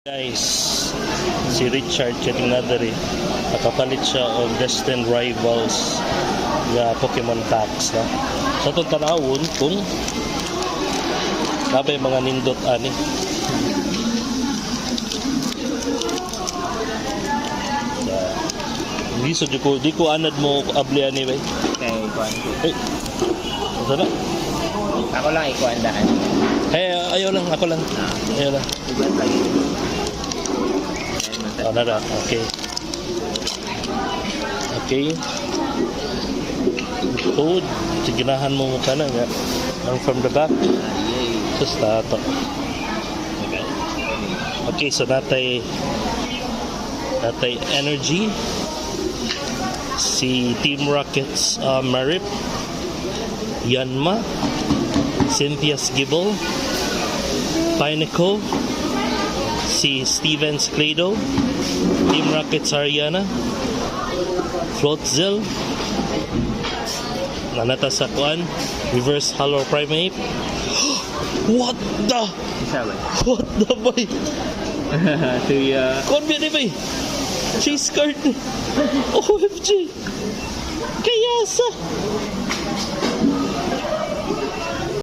Guys, si Richard kating nadari nakapalit siya og Destined Rivals nga Pokemon packs na. Sa itong tanawon kung nabay mga nindot ani. Di ko anad mo abli ani bay. Okay, ikuan ko. Eh. Sana? Ako lang ikuan daan. Ayaw lang, ako lang. Ayaw lang. Iba lagi. Nada. Okay. Okay. Ito, siginahan mo mukha na nga. Ang from the back. Just tato. Okay, so natay energy. Si Team Rockets Marip. Yanma. Cynthia's Gibble. Pineco. Si Steven Sclado, Team Rockets Ariana, Floatzel, nanata sa kuan, Reverse Hollow Primate. What the? Isa ba? What the boy? Tuya. Kuan ba ni bay? Chase card ni. OMG. Kaya sa.